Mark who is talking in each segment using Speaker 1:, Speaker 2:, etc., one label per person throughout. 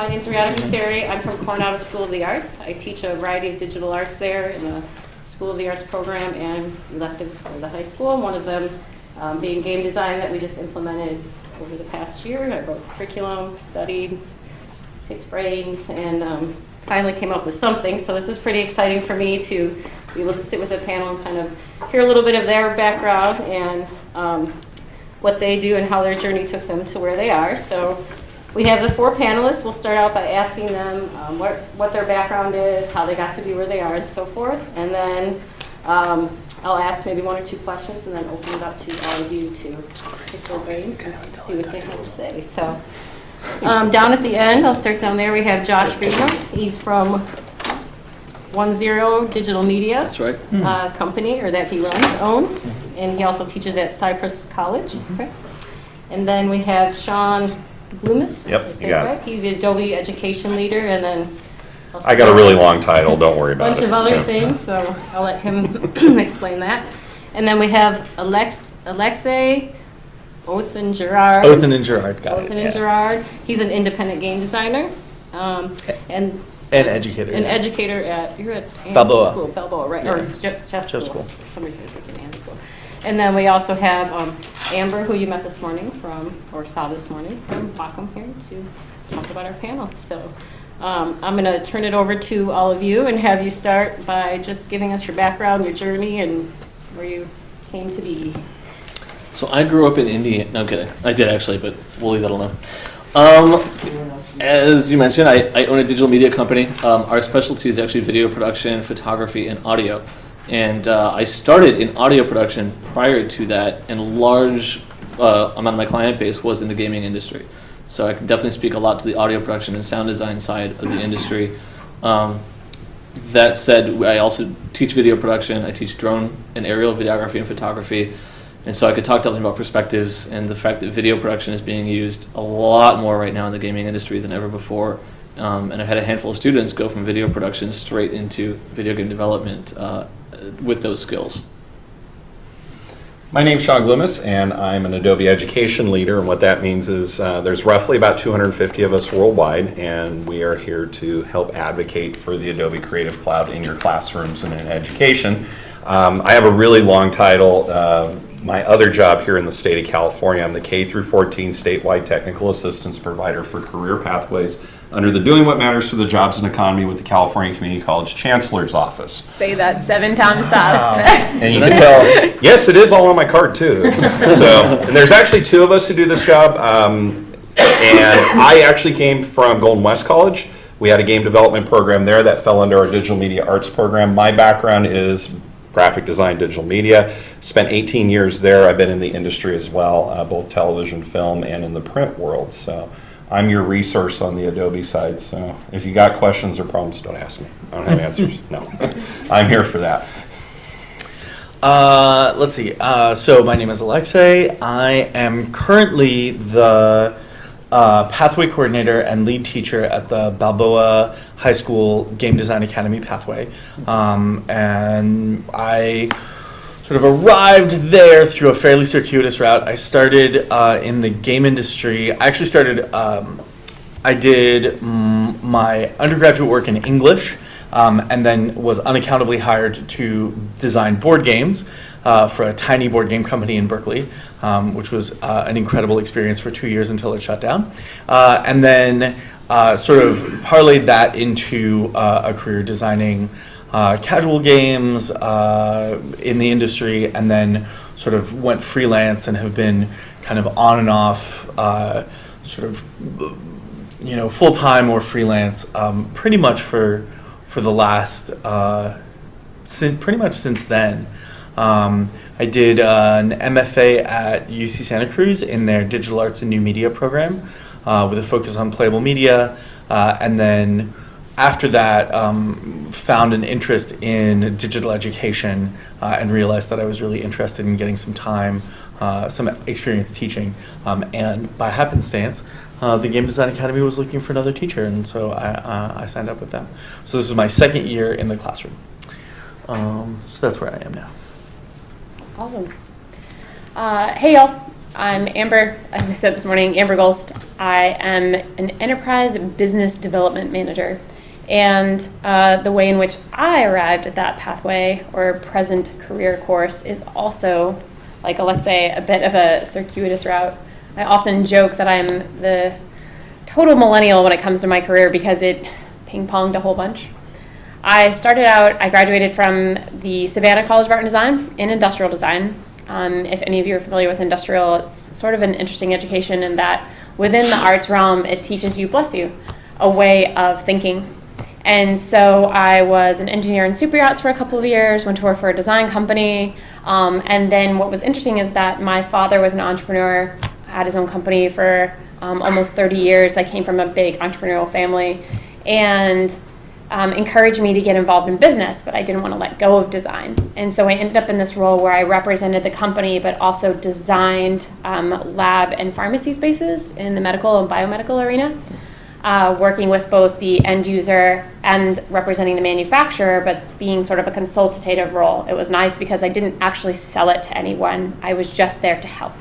Speaker 1: My name's Bucceri. I'm from Coronado School of the Arts. I teach a variety of digital arts there in the School of the Arts program and electives for the high school. One of them being game design that we just implemented over the past year. I wrote curriculum, studied, picked brains, and finally came up with something. So this is pretty exciting for me to be able to sit with a panel and kind of hear a little bit of their background and what they do and how their journey took them to where they are. So we have the 4 panelists. We'll start out by asking them what their background is, how they got to be where they are, and so forth. And then I'll ask maybe 1 or 2 questions and then open it up to all of you to pick their brains and see what they have to say. So down at the end, I'll start down there, we have Josh Friedman. He's from 10 Digital Media.
Speaker 2: That's right.
Speaker 1: Company, or that he owns. And he also teaches at Cypress College. Okay. And then we have Sean Loomis.
Speaker 3: Yep, you got it.
Speaker 1: He's the Adobe Education Leader, and then
Speaker 3: I got a really long title, don't worry about it.
Speaker 1: A bunch of other things, so I'll let him explain that. And then we have Alexei Othen-Gerard.
Speaker 2: Othen-Gerard, got it.
Speaker 1: Othen-Gerard. He's an independent game designer. And
Speaker 2: educator.
Speaker 1: An educator at, you're at Ann's
Speaker 2: Balboa.
Speaker 1: School, Balboa, right?
Speaker 2: Yeah.
Speaker 1: Or Jeff School.
Speaker 2: School.
Speaker 1: For some reason I was thinking Ann's School. And then we also have Amber, who you met this morning from, or saw this morning from Wacom here to talk about our panel. So I'm going to turn it over to all of you and have you start by just giving us your background, your journey, and where you came to be.
Speaker 2: So I grew up in Indiana. No, I'm kidding. I did actually, but we'll leave that alone. As you mentioned, I own a digital media company. Our specialty is actually video production, photography, and audio. And I started in audio production prior to that, and large amount of my client base was in the gaming industry. So I can definitely speak a lot to the audio production and sound design side of the industry. That said, I also teach video production. I teach drone and aerial videography and photography. And so I could talk to them about perspectives and the fact that video production is being used a lot more right now in the gaming industry than ever before. And I've had a handful of students go from video production straight into video game development with those skills.
Speaker 3: My name's Sean Loomis, and I'm an Adobe Education Leader, and what that means is there's roughly about 250 of us worldwide, and we are here to help advocate for the Adobe Creative Cloud in your classrooms and in education. I have a really long title. My other job here in the state of California, I'm the K through 14 statewide technical assistance provider for career pathways under the Doing What Matters for the Jobs and Economy with the California Community College Chancellor's Office.
Speaker 4: Say that 7 times fast.
Speaker 3: And you can tell, yes, it is all on my card too. So, and there's actually 2 of us who do this job. And I actually came from Golden West College. We had a game development program there that fell under our digital media arts program. My background is graphic design, digital media. Spent 18 years there. I've been in the industry as well, both television, film, and in the print world. So I'm your resource on the Adobe side. So if you got questions or problems, don't ask me. I don't have answers. No, I'm here for that.
Speaker 5: Let's see. So my name is Alexei. I am currently the pathway coordinator and lead teacher at the Balboa High School Game Design Academy pathway. And I sort of arrived there through a fairly circuitous route. I started in the game industry. I actually started, I did my undergraduate work in English, and then was unaccountably hired to design board games for a tiny board game company in Berkeley, which was an incredible experience for 2 years until it shut down. And then sort of parlayed that into a career designing casual games in the industry, and then sort of went freelance and have been kind of on and off sort of, you know, full-time or freelance pretty much for the last, pretty much since then. I did an MFA at UC Santa Cruz in their Digital Arts and New Media program with a focus on playable media, and then after that found an interest in digital education and realized that I was really interested in getting some time, some experience teaching, and by happenstance the Game Design Academy was looking for another teacher, and so I signed up with them. So this is my 2nd year in the classroom. So that's where I am now.
Speaker 1: Awesome. Hey y'all,
Speaker 4: I'm Amber, as I said this morning, Amber Golst. I am an enterprise business development manager. And the way in which I arrived at that pathway or present career course is also, like Alexei, a bit of a circuitous route. I often joke that I'm the total millennial when it comes to my career because it ping-ponged a whole bunch. I graduated from the Savannah College of Art and Design in industrial design. If any of you are familiar with industrial, it's sort of an interesting education in that within the arts realm, it teaches you, bless you, a way of thinking. And so I was an engineer in super yachts for a couple of years, went to work for a design company. And then what was interesting is that my father was an entrepreneur, had his own company for almost 30 years. I came from a big entrepreneurial family and encouraged me to get involved in business, but I didn't want to let go of design. And so I ended up in this role where I represented the company, but also designed lab and pharmacy spaces in the medical and biomedical arena. Working with both the end user and representing the manufacturer, but being sort of a consultative role. It was nice because I didn't actually sell it to anyone. I was just there to help.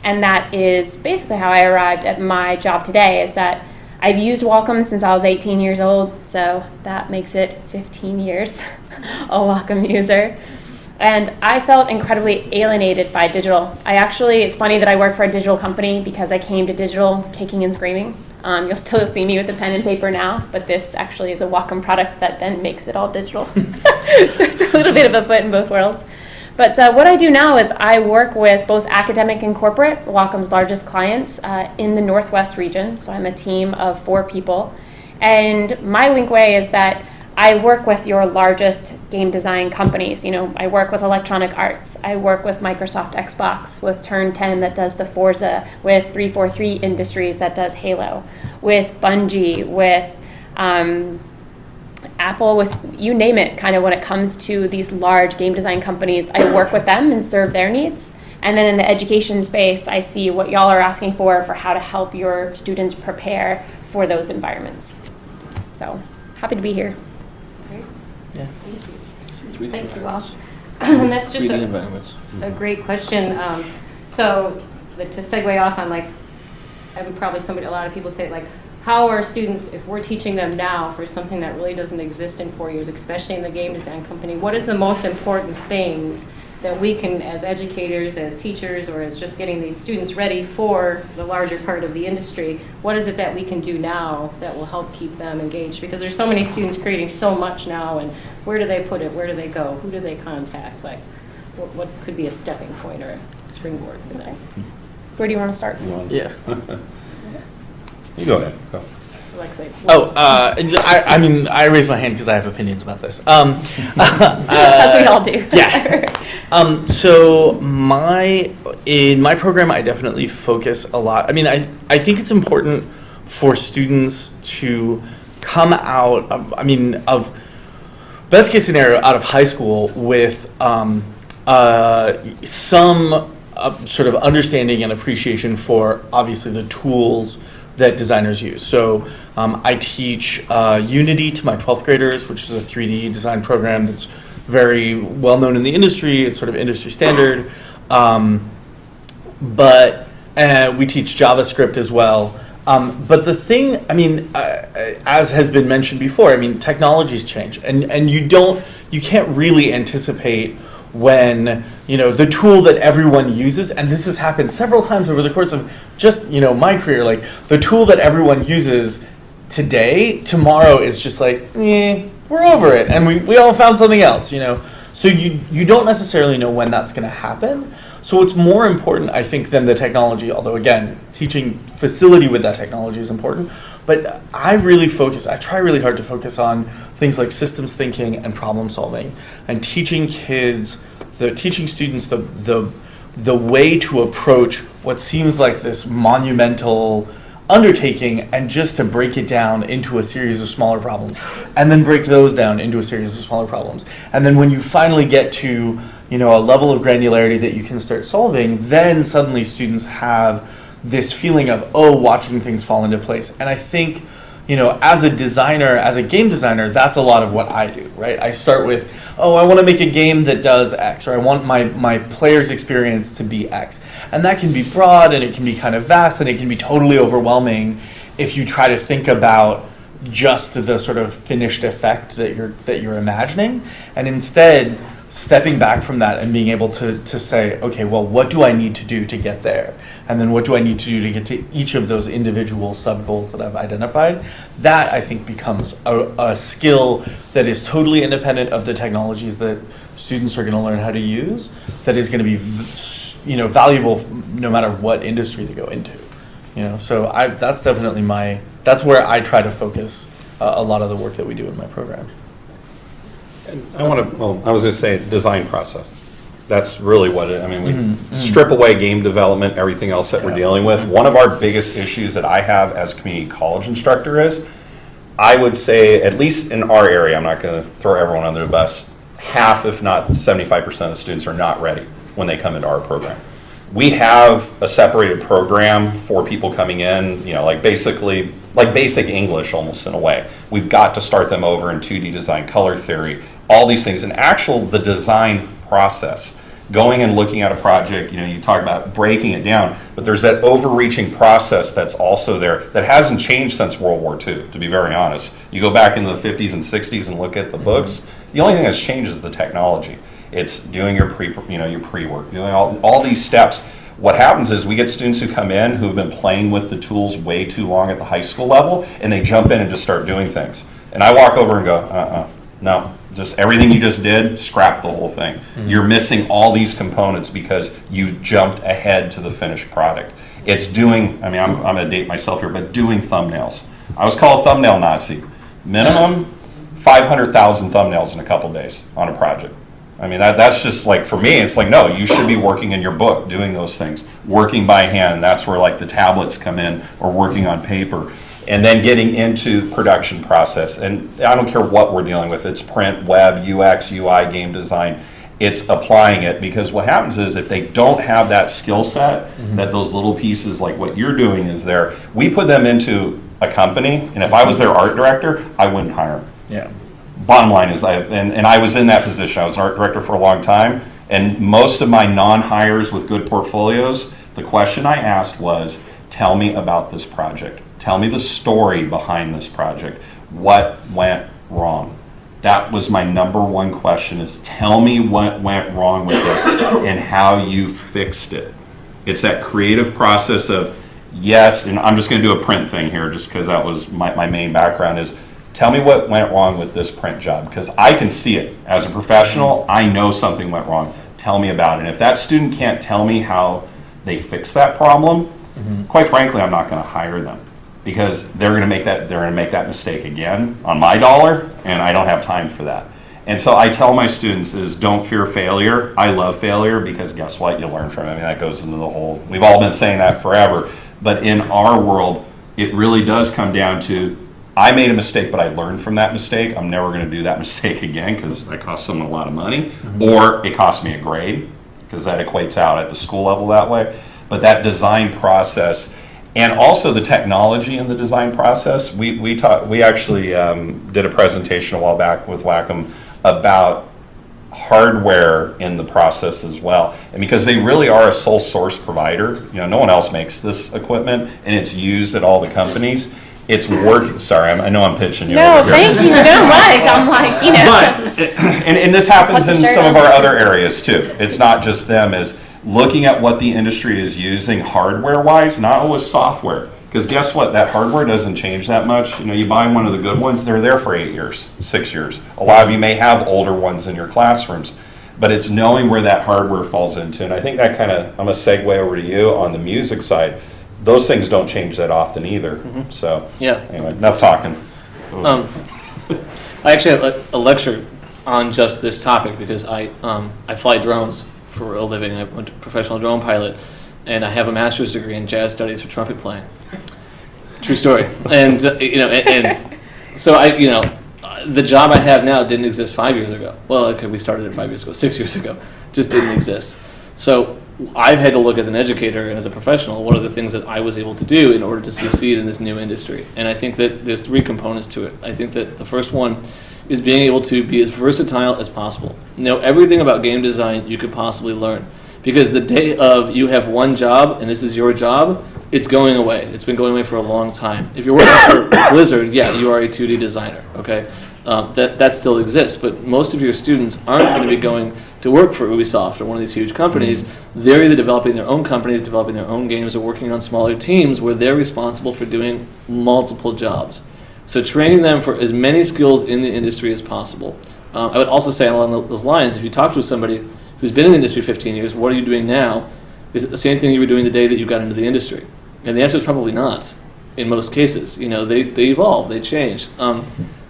Speaker 4: And that is basically how I arrived at my job today, is that I've used Wacom since I was 18 years old, so that makes it 15 years a Wacom user. And I felt incredibly alienated by digital. It's funny that I work for a digital company because I came to digital kicking and screaming. You'll still see me with a pen and paper now, but this actually is a Wacom product that then makes it all digital. So it's a little bit of a foot in both worlds. But what I do now is I work with both academic and corporate, Wacom's largest clients in the Northwest region. So I'm a team of 4 people. And my linkway is that I work with your largest game design companies. I work with Electronic Arts. I work with Microsoft Xbox, with Turn 10 that does the Forza, with 343 Industries that does Halo, with Bungie, with Apple, with you name it, kind of when it comes to these large game design companies. I work with them and serve their needs. And then in the education space, I see what y'all are asking for how to help your students prepare for those environments. So happy to be here.
Speaker 5: Yeah.
Speaker 1: Thank you all. That's just
Speaker 2: 3D environments.
Speaker 1: a great question. So to segue off on I would probably a lot of people say how are students, if we're teaching them now for something that really doesn't exist in 4 years, especially in the game design company, what is the most important things that we can, as educators, as teachers, or as just getting these students ready for the larger part of the industry, what is it that we can do now that will help keep them engaged? Because there's so many students creating so much now, and where do they put it? Where do they go? Who do they contact? What could be a stepping point or a springboard for them?
Speaker 4: Where do you want to start?
Speaker 5: Yeah.
Speaker 3: You go ahead. Go.
Speaker 1: Alexei.
Speaker 5: I mean, I raise my hand because I have opinions about this.
Speaker 4: As we all do.
Speaker 5: Yeah. So in my program, I definitely focus a lot. I mean, I think it's important for students to come out of best case scenario, out of high school with some sort of understanding and appreciation for obviously the tools that designers use. So I teach Unity to my 12th graders, which is a 3D design program that's very well known in the industry. It's sort of industry standard. But we teach JavaScript as well. But the thing, as has been mentioned before, technologies change, and you can't really anticipate when the tool that everyone uses, and this has happened several times over the course of just my career, the tool that everyone uses today, tomorrow is just we're over it, and we all found something else, so you don't necessarily know when that's going to happen. So what's more important, I think, than the technology, although again, teaching facility with that technology is important, but I try really hard to focus on things like systems thinking and problem solving, and teaching students the way to approach what seems like this monumental undertaking, and just to break it down into a series of smaller problems, and then break those down into a series of smaller problems. And then when you finally get to a level of granularity that you can start solving, then suddenly students have this feeling of, watching things fall into place. And I think, as a designer, as a game designer, that's a lot of what I do, right? I start with, oh, I want to make a game that does X, or I want my player's experience to be X. And that can be broad, and it can be kind of vast, and it can be totally overwhelming if you try to think about just the sort of finished effect that you're imagining, and instead stepping back from that and being able to say, okay, well, what do I need to do to get there? And then what do I need to do to get to each of those individual sub-goals that I've identified? That, I think, becomes a skill that is totally independent of the technologies that students are going to learn how to use, that is going to be valuable no matter what industry they go into. So that's definitely that's where I try to focus a lot of the work that we do in my program.
Speaker 3: I was going to say design process. That's really what we strip away game development, everything else that we're dealing with. One of our biggest issues that I have as a community college instructor is, I would say, at least in our area, I'm not going to throw everyone under the bus, half, if not 75% of the students are not ready when they come into our program. We have a separated program for people coming in, like basic English almost in a way. We've got to start them over in 2D design, color theory, all these things, and the design process. Going and looking at a project, you talk about breaking it down, but there's that overreaching process that's also there that hasn't changed since World War II, to be very honest. You go back into the 50s and 60s and look at the books, the only thing that's changed is the technology. It's doing your pre-work, doing all these steps. What happens is we get students who come in who have been playing with the tools way too long at the high school level, and they jump in and just start doing things. And I walk over and go, no, just everything you just did, scrap the whole thing. You're missing all these components because you jumped ahead to the finished product. It's doing, I'm going to date myself here, but doing thumbnails. I was called a thumbnail Nazi. Minimum 500,000 thumbnails in a couple days on a project. That's just like, for me, it's like, no, you should be working in your book, doing those things, working by hand. That's where like the tablets come in, or working on paper, and then getting into production process. And I don't care what we're dealing with. It's print, web, UX, UI, game design. It's applying it, because what happens is if they don't have that skill set, that those little pieces like what you're doing is there, we put them into a company, and if I was their art director, I wouldn't hire them.
Speaker 5: Yeah.
Speaker 3: Bottom line is, I was in that position. I was an art director for a long time, and most of my non-hires with good portfolios, the question I asked was, tell me about this project. Tell me the story behind this project. What went wrong? That was my number one question, is tell me what went wrong with this and how you fixed it. It's that creative process of, yes, and I'm just going to do a print thing here just because that was my main background, is tell me what went wrong with this print job, because I can see it. As a professional, I know something went wrong. Tell me about it. And if that student can't tell me how they fix that problem, quite frankly, I'm not going to hire them, because they're going to make that mistake again on my dollar, and I don't have time for that. And so I tell my students is, don't fear failure. I love failure, because guess what? You learn from it. That goes into the whole, we've all been saying that forever. But in our world, it really does come down to, I made a mistake, but I learned from that mistake. I'm never going to do that mistake again, because that cost someone a lot of money, or it cost me a grade, because that equates out at the school level that way. But that design process, and also the technology in the design process, we actually did a presentation a while back with Wacom about hardware in the process as well. And because they really are a sole source provider, no one else makes this equipment, and it's used at all the companies. It's working. Sorry, I know I'm pitching you.
Speaker 4: No,
Speaker 3: over here.
Speaker 4: thank you so much. I'm like,
Speaker 3: But, and this happens in some of our other areas too. It's not just them, is looking at what the industry is using hardware-wise, not always software. Because guess what? That hardware doesn't change that much. You buy one of the good ones, they're there for 8 years, 6 years. A lot of you may have older ones in your classrooms. But it's knowing where that hardware falls into. And I think that I'm going to segue over to you on the music side. Those things don't change that often either. So anyway, enough talking.
Speaker 2: I actually have a lecture on just this topic, because I fly drones for a living. I'm a professional drone pilot, and I have a master's degree in jazz studies for trumpet playing. True story. And and so the job I have now didn't exist 5 years ago. Well, okay, we started it 5 years ago, 6 years ago, just didn't exist. So I've had to look as an educator and as a professional, what are the things that I was able to do in order to succeed in this new industry? And I think that there's 3 components to it. I think that the first one is being able to be as versatile as possible. Know everything about game design you could possibly learn. Because the day of you have one job and this is your job, it's going away. It's been going away for a long time. If you're working for Blizzard, yeah, you are a 2D designer, okay? That still exists, but most of your students aren't going to be going to work for Ubisoft or one of these huge companies. They're either developing their own companies, developing their own games, or working on smaller teams where they're responsible for doing multiple jobs. So training them for as many skills in the industry as possible. I would also say along those lines, if you talk to somebody who's been in the industry 15 years, what are you doing now? Is it the same thing you were doing the day that you got into the industry? And the answer is probably not, in most cases. You know, they evolve, they change.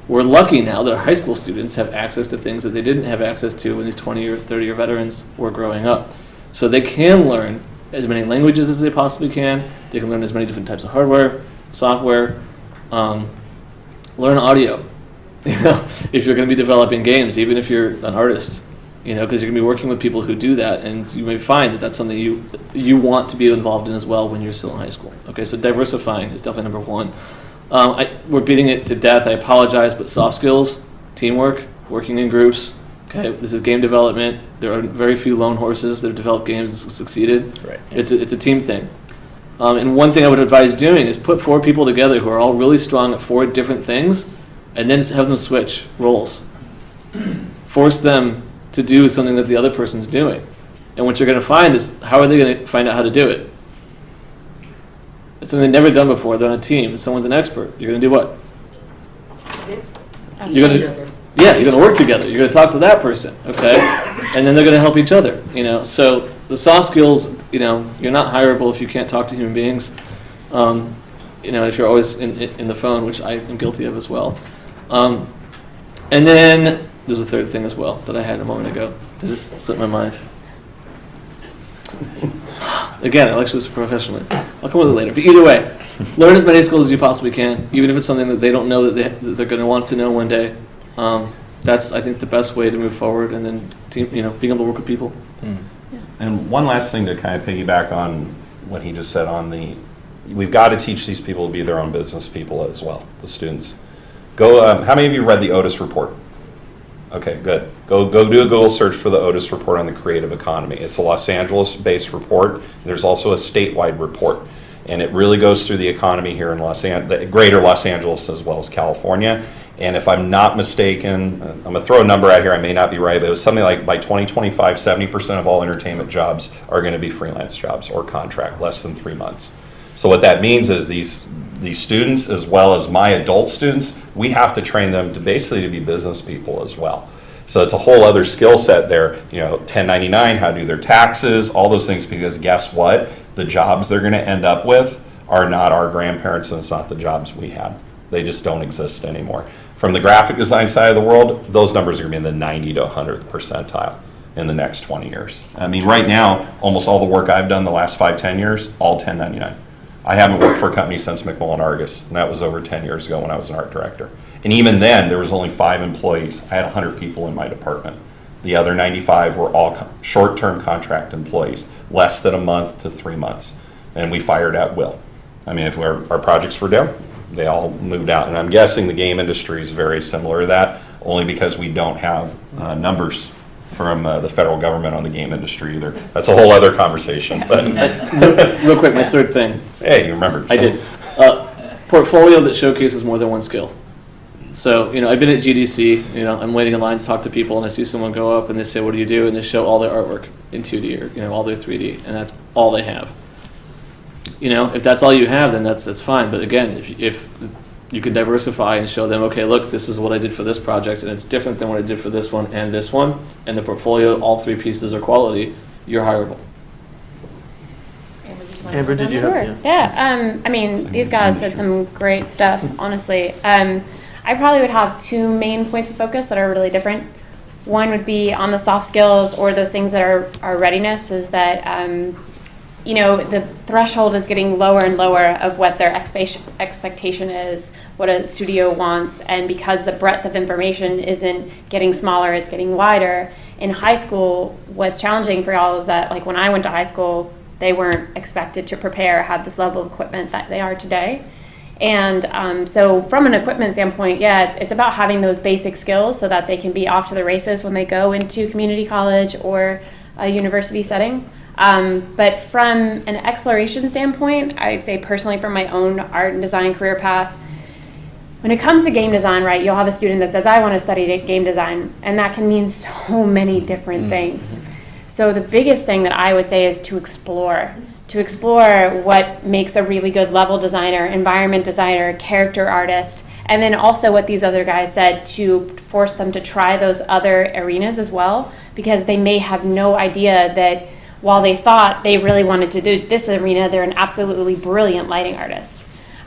Speaker 2: We're lucky now that our high school students have access to things that they didn't have access to when these 20 or 30-year veterans were growing up. So they can learn as many languages as they possibly can. They can learn as many different types of hardware, software, learn audio. You know, if you're going to be developing games, even if you're an artist, you know, because you're going to be working with people who do that, and you may find that that's something you want to be involved in as well when you're still in high school. Okay, so diversifying is definitely number one. We're beating it to death. I apologize, but soft skills, teamwork, working in groups. Okay, this is game development. There are very few lone horses that have developed games and succeeded.
Speaker 5: Right.
Speaker 2: It's a team thing. And one thing I would advise doing is put 4 people together who are all really strong at 4 different things, and then have them switch roles. Force them to do something that the other person's doing. And what you're going to find is, how are they going to find out how to do it? It's something they've never done before. They're on a team. Someone's an expert. You're going to do what? You're going to work together. You're going to talk to that person, okay? And then they're going to help each other, you know? So the soft skills, you know, you're not hireable if you can't talk to human beings. You know, if you're always in the phone, which I am guilty of as well. And then there's a third thing as well that I had a moment ago that just slipped my mind. Again, I lecture this professionally. I'll come with it later. But either way, learn as many skills as you possibly can, even if it's something that they don't know that they're going to want to know one day. That's, I think, the best way to move forward, and then being able to work with people.
Speaker 3: And one last thing to kind of piggyback on what he just said we've got to teach these people to be their own business people as well, the students. How many of you read the Otis report? Okay, good. Go do a Google search for the Otis report on the creative economy. It's a Los Angeles-based report. There's also a statewide report, and it really goes through the economy here in the greater Los Angeles as well as California. And if I'm not mistaken, I'm going to throw a number out here, I may not be right, but it was something like by 2025, 70% of all entertainment jobs are going to be freelance jobs or contract, less than 3 months. So what that means is these students, as well as my adult students, we have to train them to basically be business people as well. So it's a whole other skill set there, 1099, how to do their taxes, all those things, because guess what? The jobs they're going to end up with are not our grandparents, and it's not the jobs we had. They just don't exist anymore. From the graphic design side of the world, those numbers are going to be in the 90 to 100th percentile in the next 20 years. I mean, right now, almost all the work I've done the last 5-10 years, all 1099. I haven't worked for a company since McMullen Argus, and that was over 10 years ago when I was an art director. And even then, there was only 5 employees. I had 100 people in my department. The other 95 were all short-term contract employees, less than a month to 3 months. And we fired at will. I mean, if our projects were down, they all moved out. And I'm guessing the game industry is very similar to that, only because we don't have numbers from the federal government on the game industry either. That's a whole other conversation. But
Speaker 2: Real quick, my third thing.
Speaker 3: Hey, you remembered.
Speaker 2: I did. Portfolio that showcases more than one skill. So, I've been at GDC, I'm waiting in line to talk to people, and I see someone go up and they say, what do you do? And they show all their artwork in 2D or, all their 3D, and that's all they have. If that's all you have, then that's fine. But again, if you can diversify and show them, okay, look, this is what I did for this project, and it's different than what I did for this one, and the portfolio, all 3 pieces are quality, you're hireable.
Speaker 5: Amber, did you
Speaker 4: Sure.
Speaker 5: have?
Speaker 4: Yeah. These guys said some great stuff, honestly. I probably would have 2 main points of focus that are really different. One would be on the soft skills, or those things that are readiness, is that, the threshold is getting lower and lower of what their expectation is, what a studio wants, and because the breadth of information isn't getting smaller, it's getting wider. in high school, what's challenging for y'all is that, like, when I went to high school, they weren't expected to prepare, have this level of equipment that they are today. And so from an equipment standpoint, yeah, it's about having those basic skills so that they can be off to the races when they go into community college or a university setting. But from an exploration standpoint, I'd say personally from my own art and design career path, when it comes to game design, right, you'll have a student that says, I want to study game design, and that can mean so many different things. So the biggest thing that I would say is to explore what makes a really good level designer, environment designer, character artist, and then also what these other guys said, to force them to try those other arenas as well, because they may have no idea that while they thought they really wanted to do this arena, they're an absolutely brilliant lighting artist.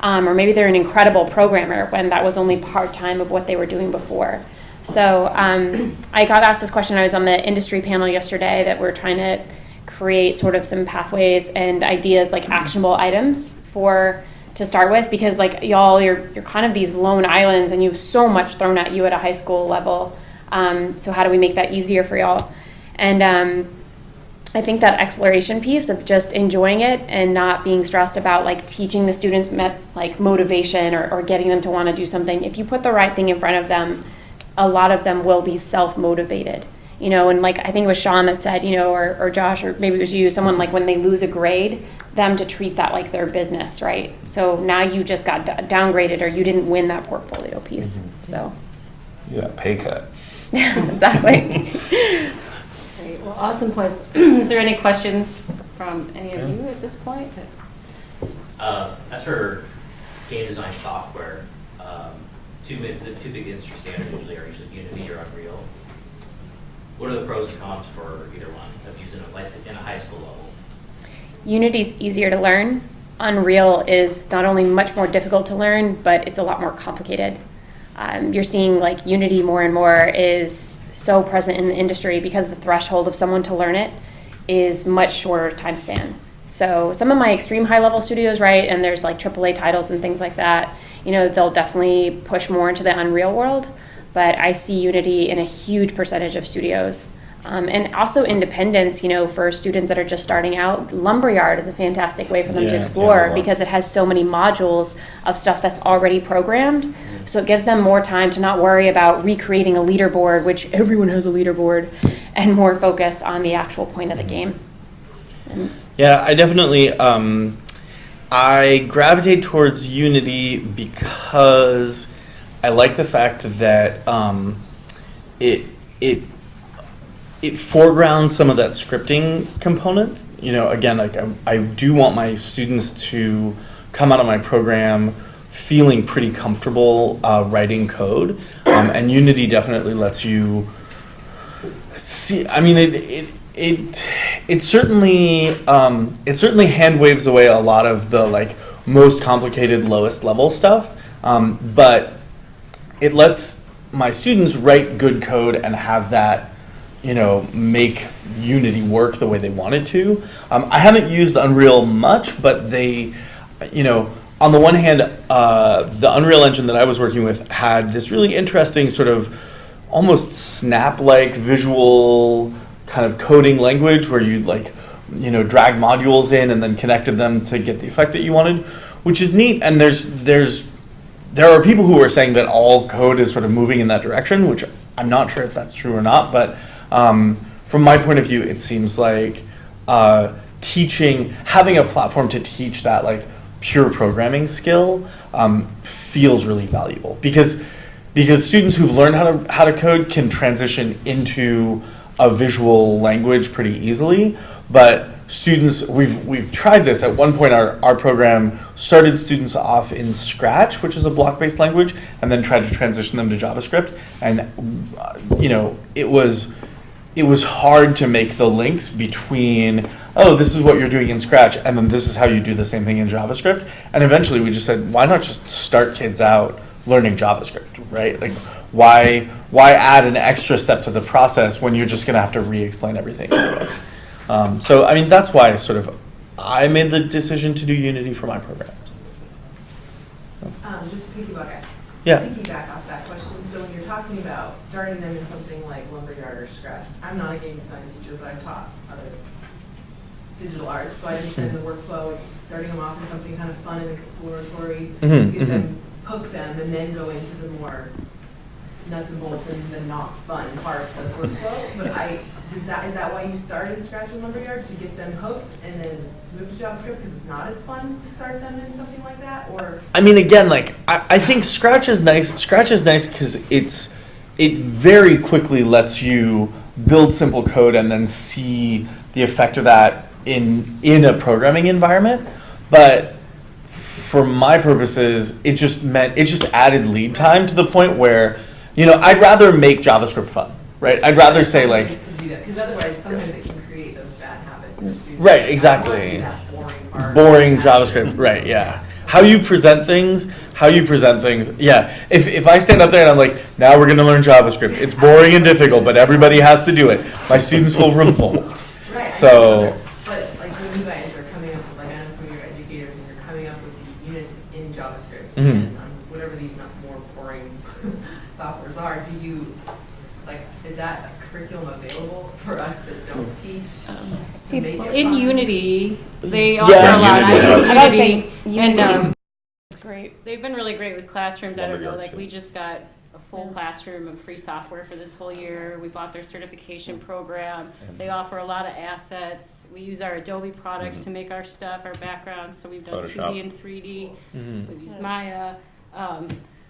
Speaker 4: Or maybe they're an incredible programmer when that was only part-time of what they were doing before. So I got asked this question. I was on the industry panel yesterday that we're trying to create sort of some pathways and ideas, like actionable items to start with, because like y'all, you're kind of these lone islands and you have so much thrown at you at a high school level. So how do we make that easier for y'all? And I think that exploration piece of just enjoying it and not being stressed about like teaching the students like motivation or getting them to want to do something. If you put the right thing in front of them, a lot of them will be self-motivated. You know, and like I think it was Sean that said, you know, or Josh, or maybe it was you, someone like when they lose a grade, them to treat that like their business, right? So now you just got downgraded or you didn't win that portfolio piece. So
Speaker 3: Yeah, pay cut.
Speaker 4: exactly.
Speaker 1: Great. Well, awesome points. Is there any questions from any of you at this point?
Speaker 6: As for game design software, the two big industry standards usually are Unity or Unreal. What are the pros and cons for either one of using it, like in a high school level?
Speaker 4: Unity's easier to learn. Unreal is not only much more difficult to learn, but it's a lot more complicated. You're seeing like Unity more and more is so present in the industry because the threshold of someone to learn it is much shorter time span. So some of my extreme high level studios, right, and there's like AAA titles and things like that, you know, they'll definitely push more into the Unreal world, but I see Unity in a huge percentage of studios. And also independence, you know, for students that are just starting out, Lumberyard is a fantastic way for them to explore because it has so many modules of stuff that's already programmed. So it gives them more time to not worry about recreating a leaderboard, which everyone has a leaderboard, and more focus on the actual point of the game.
Speaker 5: Yeah, I definitely, I gravitate towards Unity because I like the fact that it foregrounds some of that scripting component. You know, again, like I do want my students to come out of my program feeling pretty comfortable writing code, and Unity definitely lets you see. I mean, it certainly hand waves away a lot of the like most complicated lowest level stuff, but it lets my students write good code and have that, you know, make Unity work the way they want it to. I haven't used Unreal much, but they, you know, on the one hand, the Unreal Engine that I was working with had this really interesting sort of almost Snap-like visual kind of coding language where you like, you know, drag modules in and then connected them to get the effect that you wanted, which is neat. And there are people who are saying that all code is sort of moving in that direction, which I'm not sure if that's true or not, but from my point of view, it seems like having a platform to teach that like pure programming skill feels really valuable because students who've learned how to code can transition into a visual language pretty easily, but students, we've tried this. At one point, our program started students off in Scratch, which is a block-based language, and then tried to transition them to JavaScript. And you know, it was hard to make the links between, oh, this is what you're doing in Scratch, and then this is how you do the same thing in JavaScript. And eventually, we just said, why not just start kids out learning JavaScript, right? Like, why add an extra step to the process when you're just going to have to re-explain everything anyway? So, I mean, that's why I made the decision to do Unity for my programs.
Speaker 7: Just to
Speaker 5: Yeah.
Speaker 7: piggyback off that question, so when you're talking about starting them in something like Lumberyard or Scratch, I'm not a game design teacher, but I've taught other digital arts, so I understand the workflow, starting them off with something kind of fun and exploratory, get them, hook them, and then go into the more nuts and bolts and the not fun parts of workflow. But is that why you started Scratch and Lumberyard, to get them hooked and then move to JavaScript because it's not as fun to start them in something like that? Or
Speaker 5: I mean, again, like I think Scratch is nice. Scratch is nice because it very quickly lets you build simple code and then see the effect of that in a programming environment. But for my purposes, it just added lead time to the point where, you know, I'd rather make JavaScript fun, right? I'd rather say like,
Speaker 7: because otherwise sometimes it can create those bad habits for students.
Speaker 5: right, exactly.
Speaker 7: That boring part.
Speaker 5: Boring JavaScript, right? Yeah. How you present things. Yeah. If I stand up there and I'm like, now we're going to learn JavaScript. It's boring and difficult, but everybody has to do it. My students will revolt.
Speaker 7: Right.
Speaker 5: So.
Speaker 7: But like when you guys are coming up with, like I know some of your educators, and you're coming up with these units in JavaScript and whatever these more boring softwares are, do you, like, is that a curriculum available for us that don't teach?
Speaker 1: See,
Speaker 7: to make it
Speaker 1: in
Speaker 7: fun?
Speaker 1: Unity, they offer
Speaker 5: Yeah.
Speaker 1: a lot. I
Speaker 3: Unity
Speaker 1: use
Speaker 3: does.
Speaker 1: Unity, and
Speaker 4: Great.
Speaker 1: they've been really great with classrooms. I don't know,
Speaker 3: Lumberyard,
Speaker 1: like
Speaker 3: too.
Speaker 1: we just got a full classroom of free software for this whole year. We bought their certification program. They offer a lot of assets. We use our Adobe products to make our stuff, our backgrounds. So we've done
Speaker 3: Photoshop.
Speaker 1: 2D and 3D. We've used Maya.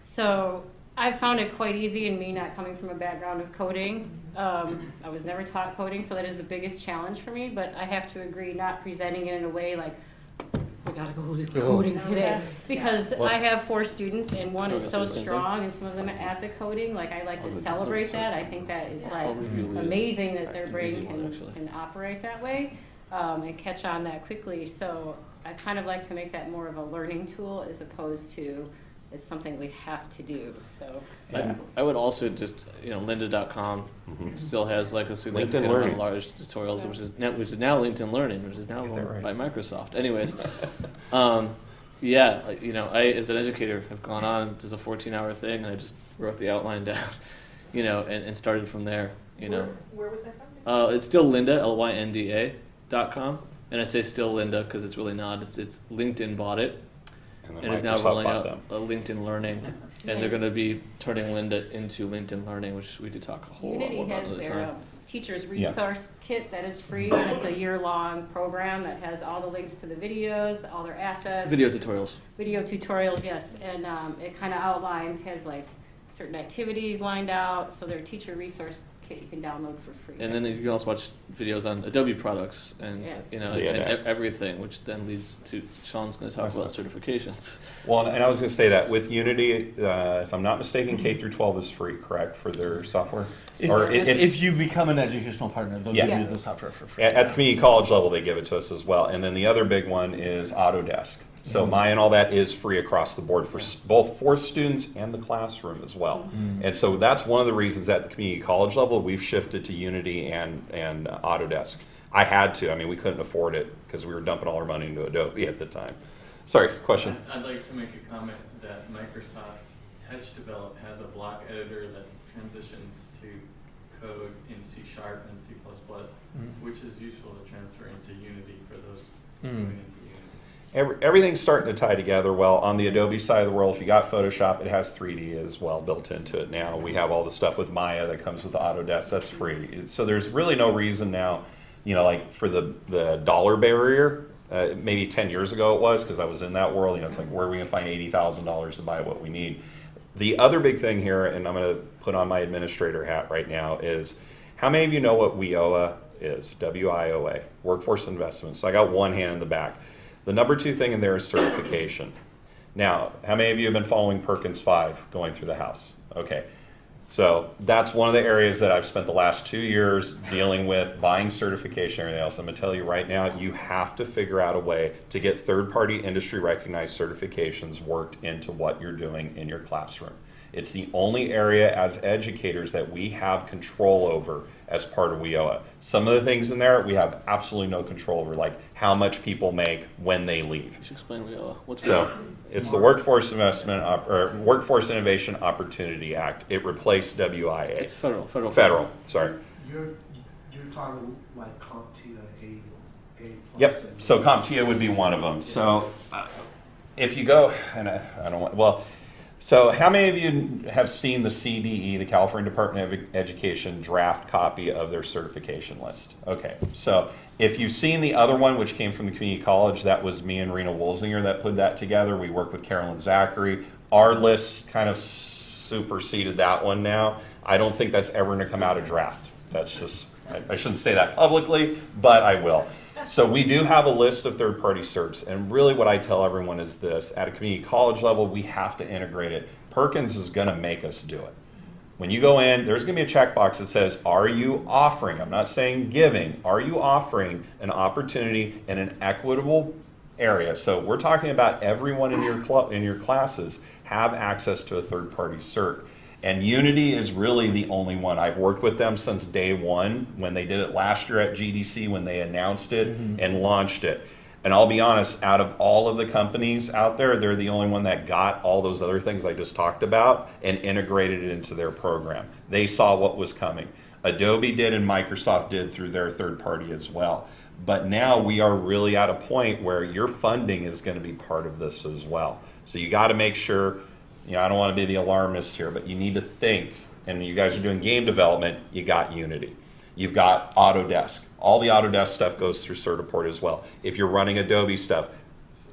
Speaker 1: So I found it quite easy, and me not coming from a background of coding. I was never taught coding, so that is the biggest challenge for me. But I have to agree, not presenting it in a way like, we gotta go do coding today. Because I have 4 students, and one is so strong, and some of them are at the coding. Like, I like to celebrate that. I think that is like amazing that their brain can operate that way and catch on that quickly. So I kind of like to make that more of a learning tool as opposed to it's something we have to do. So
Speaker 2: I would also just, lynda.com still has like a significant
Speaker 3: LinkedIn
Speaker 2: amount
Speaker 3: Learning.
Speaker 2: of large tutorials, which is now LinkedIn Learning, which is now
Speaker 3: Get that
Speaker 2: owned
Speaker 3: right.
Speaker 2: by Microsoft. Anyways, I as an educator have gone on. There's a 14-hour thing, and I just wrote the outline down, and started from there.
Speaker 7: Where was that from?
Speaker 2: It's still Lynda, LYNDA.com, and I say still Lynda because it's really not. It's LinkedIn bought it.
Speaker 3: And
Speaker 2: And
Speaker 3: then
Speaker 2: is now
Speaker 3: Microsoft
Speaker 2: rolling
Speaker 3: bought
Speaker 2: out
Speaker 3: them.
Speaker 2: a LinkedIn Learning, and they're going to be turning Lynda into LinkedIn Learning, which we could talk a whole lot
Speaker 1: Unity
Speaker 2: more about
Speaker 1: has
Speaker 2: another
Speaker 1: their
Speaker 2: time.
Speaker 1: teacher's
Speaker 3: Yeah.
Speaker 1: resource kit that is free, and it's a year-long program that has all the links to the videos, all their assets.
Speaker 2: Video tutorials.
Speaker 1: Video tutorials, yes, and it kind of outlines, has like certain activities lined out, so their teacher resource kit you can download for free.
Speaker 2: And then you can also watch videos on Adobe products and
Speaker 1: Yes.
Speaker 3: The
Speaker 2: and
Speaker 3: adapts.
Speaker 2: everything, which then leads to Sean's going to talk about certifications.
Speaker 3: Well, and I was going to say that with Unity, if I'm not mistaken, K through 12 is free, correct, for their software?
Speaker 5: If you become an educational partner, they'll
Speaker 3: Yeah.
Speaker 5: give you the software for free.
Speaker 3: At the community college level, they give it to us as well. And then the other big one is Autodesk. So Maya and all that is free across the board for both for students and the classroom as well. And so that's one of the reasons at the community college level we've shifted to Unity and Autodesk. I had to. I mean, we couldn't afford it because we were dumping all our money into Adobe at the time. Sorry, question?
Speaker 8: I'd like to make a comment that Microsoft Touch Develop has a block editor that transitions to code in C# and C++, which is useful to transfer into Unity for those moving into Unity.
Speaker 3: Everything's starting to tie together well. On the Adobe side of the world, if you got Photoshop, it has 3D as well built into it now. We have all the stuff with Maya that comes with Autodesk. That's free. So there's really no reason now, like for the dollar barrier, maybe 10 years ago it was, because I was in that world, it's like, where are we going to find $80,000 to buy what we need? The other big thing here, and I'm going to put on my administrator hat right now, is how many of you know what WIOA is? WIOA, Workforce Investment. So I got one hand in the back. The number 2 thing in there is certification. Now, how many of you have been following Perkins 5 going through the house? Okay. So that's one of the areas that I've spent the last 2 years dealing with, buying certification and everything else. I'm going to tell you right now, you have to figure out a way to get third-party industry recognized certifications worked into what you're doing in your classroom. It's the only area as educators that we have control over as part of WIOA. Some of the things in there we have absolutely no control over, like how much people make when they leave.
Speaker 2: You should explain WIOA. What's
Speaker 3: So it's the Workforce Innovation Opportunity Act. It replaced WIA.
Speaker 2: It's federal.
Speaker 3: Federal, sorry.
Speaker 8: Your
Speaker 9: talking like CompTIA, A+.
Speaker 3: Yep,
Speaker 9: and-
Speaker 3: so CompTIA would be one of them. So if you go, and I don't want, well, so how many of you have seen the CDE, the California Department of Education draft copy of their certification list? Okay, so if you've seen the other one, which came from the community college, that was me and Rena Wolzinger that put that together. We worked with Carolyn Zachary. Our list kind of superseded that one now. I don't think that's ever gonna come out of draft. That's just, I shouldn't say that publicly, but I will. So we do have a list of third-party certs, and really what I tell everyone is this: at a community college level, we have to integrate it. Perkins is gonna make us do it. When you go in, there's gonna be a checkbox that says, are you offering, I'm not saying giving, are you offering an opportunity in an equitable area? So we're talking about everyone in your classes have access to a third-party cert. And Unity is really the only one. I've worked with them since day one, when they did it last year at GDC, when they announced it and launched it. And I'll be honest, out of all of the companies out there, they're the only one that got all those other things I just talked about and integrated it into their program. They saw what was coming. Adobe did and Microsoft did through their third party as well. But now we are really at a point where your funding is going to be part of this as well. So you got to make sure, you know, I don't want to be the alarmist here, but you need to think, and you guys are doing game development, you got Unity. You've got Autodesk. All the Autodesk stuff goes through Certiport as well. If you're running Adobe stuff,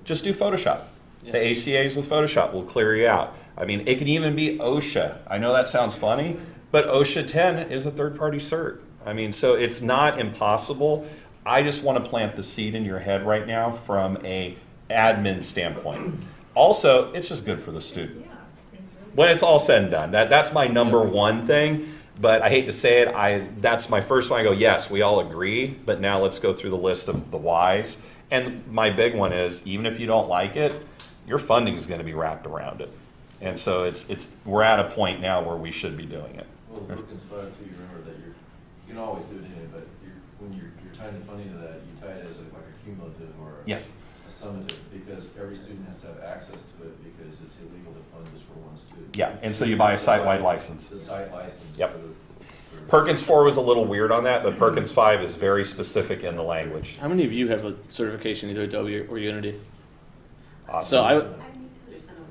Speaker 3: just do Photoshop.
Speaker 2: Yeah.
Speaker 3: The ACAs with Photoshop will clear you out. I mean, it can even be OSHA. I know that sounds funny, but OSHA 10 is a third-party cert. I mean, so it's not impossible. I just want to plant the seed in your head right now from a admin standpoint. Also, it's just good for the student. When it's all said and done, that's my number one thing. But I hate to say it, that's my first one. I go, yes, we all agree, but now let's go through the list of the whys. And my big one is, even if you don't like it, your funding is going to be wrapped around it. And so we're at a point now where we should be doing it.
Speaker 10: Well, looking fun too, you remember that you can always do it anyway, but when you're tying the funding to that, you tie it as like a cumulative or
Speaker 3: Yes.
Speaker 10: a summative, because every student has to have access to it, because it's illegal to fund just for one student.
Speaker 3: Yeah, and so you buy a site-wide license.
Speaker 10: The site license.
Speaker 3: Yep.
Speaker 10: for the-
Speaker 3: Perkins 4 was a little weird on that, but Perkins 5 is very specific in the language.
Speaker 2: How many of you have a certification, either Adobe or Unity?
Speaker 3: Awesome.
Speaker 2: So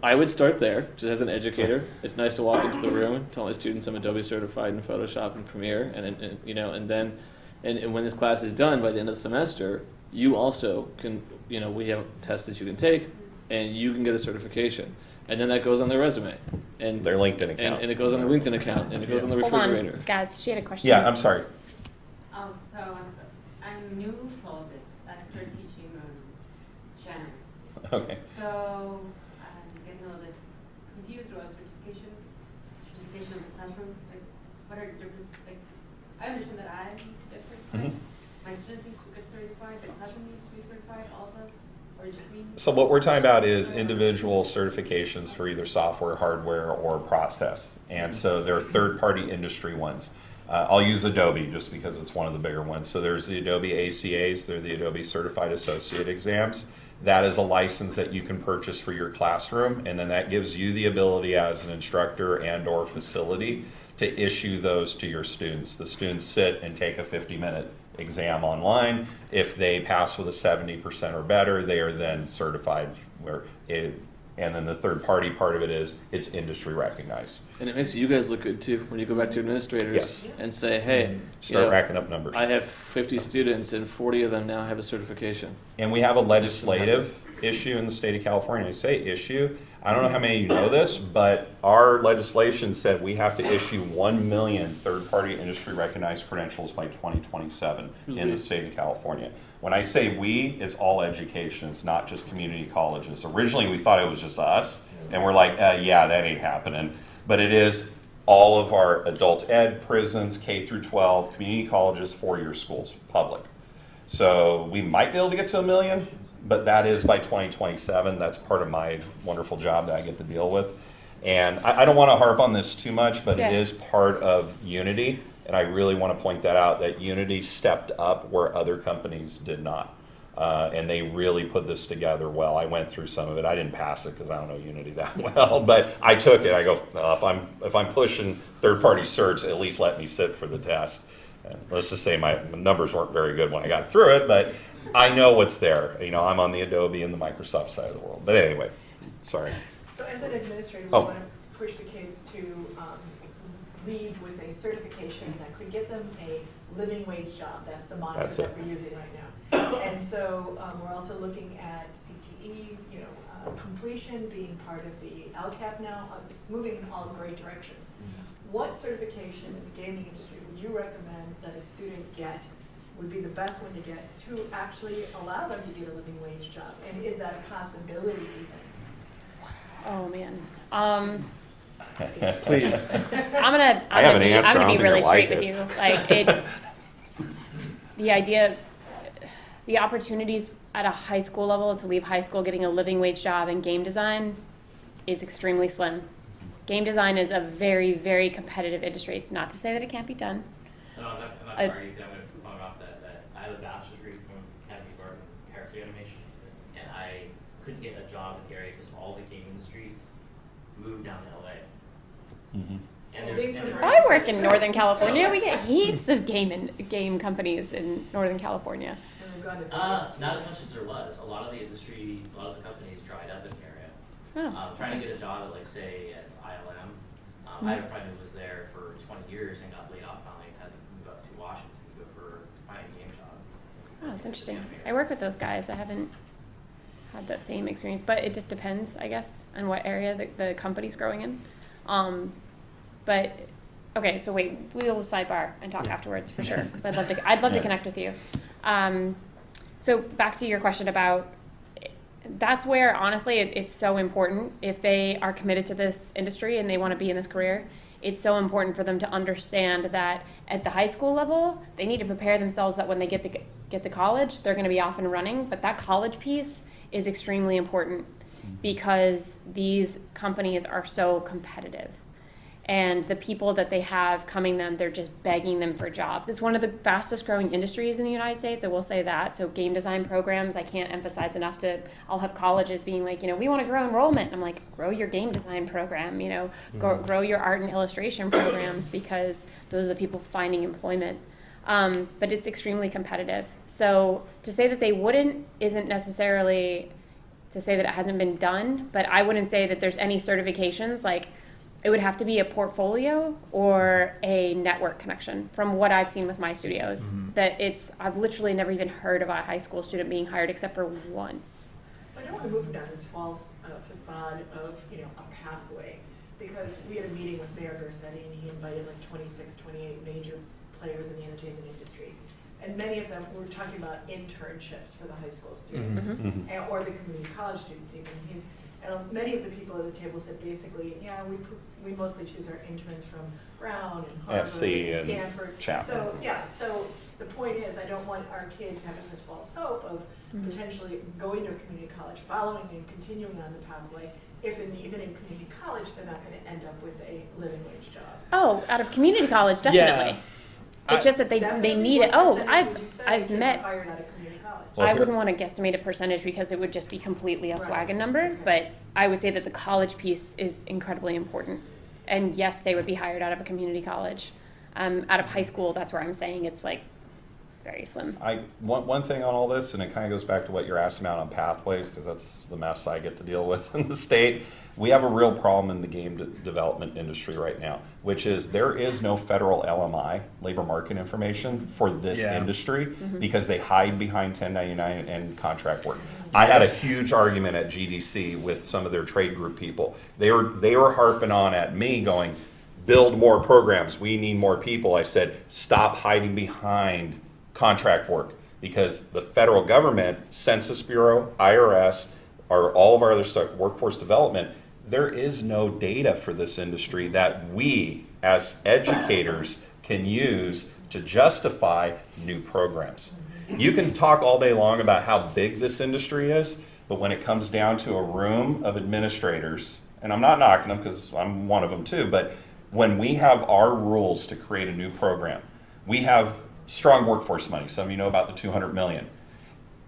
Speaker 2: I would start there, just as an educator. It's nice to walk into the room and tell my students I'm Adobe certified in Photoshop and Premiere, and you know, and then, and when this class is done by the end of the semester, you also can, you know, we have tests that you can take, and you can get a certification, and then that goes on their resume, and
Speaker 3: Their LinkedIn account.
Speaker 2: and it goes on their LinkedIn account, and it goes on the
Speaker 4: Hold
Speaker 2: refrigerator.
Speaker 4: on, guys, she had a question.
Speaker 3: Yeah, I'm sorry.
Speaker 11: So I'm sorry. I'm new to all this. I started teaching January.
Speaker 3: Okay.
Speaker 11: So I'm getting a little bit confused about certification of the classroom. Like, what are the differences? Like, I understand that I need to get certified. My students need to get certified. The classroom needs to be certified. All of us, or just me.
Speaker 3: So what we're talking about is individual certifications for either software, hardware, or process. And so there are third-party industry ones. I'll use Adobe just because it's one of the bigger ones. So there's the Adobe ACAs, they're the Adobe Certified Associate exams. That is a license that you can purchase for your classroom, and then that gives you the ability as an instructor and or facility to issue those to your students. The students sit and take a 50-minute exam online. If they pass with a 70% or better, they are then certified. And then the third party part of it is it's industry recognized.
Speaker 2: And it makes you guys look good too when you go back to administrators and say, hey,
Speaker 3: Start racking up numbers.
Speaker 2: I have 50 students and 40 of them now have a certification.
Speaker 3: And we have a legislative issue in the state of California. I say issue. I don't know how many of you know this, but our legislation said we have to issue 1 million third-party industry recognized credentials by 2027 in the state of California. When I say we, it's all education. It's not just community colleges. Originally, we thought it was just us, and we're like, yeah, that ain't happening. But it is all of our adult ed, prisons, K through 12, community colleges, four-year schools, public. So we might be able to get to 1 million, but that is by 2027. That's part of my wonderful job that I get to deal with. And I don't want to harp on this too much, but it is part of Unity. And I really want to point that out, that Unity stepped up where other companies did not. And they really put this together well. I went through some of it. I didn't pass it because I don't know Unity that well, but I took it. I go, if I'm pushing third-party certs, at least let me sit for the test. And let's just say my numbers weren't very good when I got through it, but I know what's there. You know, I'm on the Adobe and the Microsoft side of the world. But anyway, sorry.
Speaker 12: So as an administrator, we
Speaker 3: Oh.
Speaker 12: want to push the kids to leave with a certification that could get them a living wage job. That's the mantra
Speaker 3: That's
Speaker 12: that
Speaker 3: it.
Speaker 12: we're using right now. And so we're also looking at CTE, completion being part of the LCAP now. It's moving in all great directions. What certification in the gaming industry would you recommend that a student get, would be the best one to get to actually allow them to get a living wage job? And is that a possibility even?
Speaker 4: Oh, man.
Speaker 5: Please.
Speaker 3: I have an answer. I
Speaker 4: I'm
Speaker 3: don't
Speaker 4: gonna be
Speaker 3: think
Speaker 4: really
Speaker 3: you'll like
Speaker 4: straight with
Speaker 3: it.
Speaker 4: you. Like the idea, the opportunities at a high school level to leave high school getting a living wage job in game design is extremely slim. Game design is a very, very competitive industry. It's not to say that it can't be done.
Speaker 6: No, I'm not arguing, I'm going to bung off that I have a bachelor's degree from Academy of Art and Character Animation, and I couldn't get a job in the area because all the game industries moved down to LA.
Speaker 3: Mhm.
Speaker 6: And
Speaker 4: I work in Northern California. We get heaps of game companies in Northern California.
Speaker 12: And we've got to
Speaker 6: not as much as there was. A lot of the industry, a lot of the companies dried up in the area.
Speaker 4: Oh.
Speaker 6: Trying to get a job at, like, say, at ILM. I had a friend who was there for 20 years and got laid off finally and had to move up to Washington to go find a game job.
Speaker 4: Oh, that's interesting. I work with those guys. I haven't had that same experience, but it just depends, I guess, on what area the company's growing in. But okay, so wait, we'll sidebar and talk afterwards for sure, because I'd love to connect with you. So back to your question about, that's where honestly it's so important if they are committed to this industry and they want to be in this career. It's so important for them to understand that at the high school level, they need to prepare themselves that when they get to college, they're going to be off and running. But that college piece is extremely important because these companies are so competitive. And the people that they have coming them, they're just begging them for jobs. It's one of the fastest growing industries in the United States, I will say that. So game design programs, I can't emphasize enough I'll have colleges being like, we want to grow enrollment. And I'm like, grow your game design program, grow your art and illustration programs, because those are the people finding employment. But it's extremely competitive. So to say that they wouldn't isn't necessarily to say that it hasn't been done, but I wouldn't say that there's any certifications. Like, it would have to be a portfolio or a network connection from what I've seen with my studios. I've literally never even heard of a high school student being hired except for once.
Speaker 12: I don't want to move down this false facade of, a pathway, because we had a meeting with Mayor Garcetti and he invited like 26, 28 major players in the entertainment industry. And many of them were talking about internships for the high school students or the community college students even. And many of the people at the table said basically, we mostly choose our interns from Brown and Harvard
Speaker 3: SC
Speaker 12: and
Speaker 3: and
Speaker 12: Stanford.
Speaker 3: Chapman.
Speaker 12: So the point is, I don't want our kids having this false hope of potentially going to a community college, following and continuing on the pathway. If even in community college, they're not going to end up with a living wage job.
Speaker 4: Oh, out of community college, definitely. It's just that they need it. Oh, I've met.
Speaker 12: Hired out of community college.
Speaker 3: Well,
Speaker 4: I wouldn't want to guesstimate a percentage because it would just be completely a swaggin' number, but I would say that the college piece is incredibly important. And yes, they would be hired out of a community college. Out of high school, that's where I'm saying it's like very slim.
Speaker 3: One thing on all this, and it kind of goes back to what you're asking about on pathways, because that's the mess I get to deal with in the state. We have a real problem in the game development industry right now, which is there is no federal LMI, labor market information, for this industry because they hide behind 1099 and contract work. I had a huge argument at GDC with some of their trade group people. They were harping on at me going, build more programs, we need more people. I said, stop hiding behind contract work, because the federal government, Census Bureau, IRS, or all of our other stuff, workforce development, there is no data for this industry that we as educators can use to justify new programs. You can talk all day long about how big this industry is, but when it comes down to a room of administrators, and I'm not knocking them because I'm one of them too, but when we have our rules to create a new program, we have strong workforce money. Some of you know about the 200 million.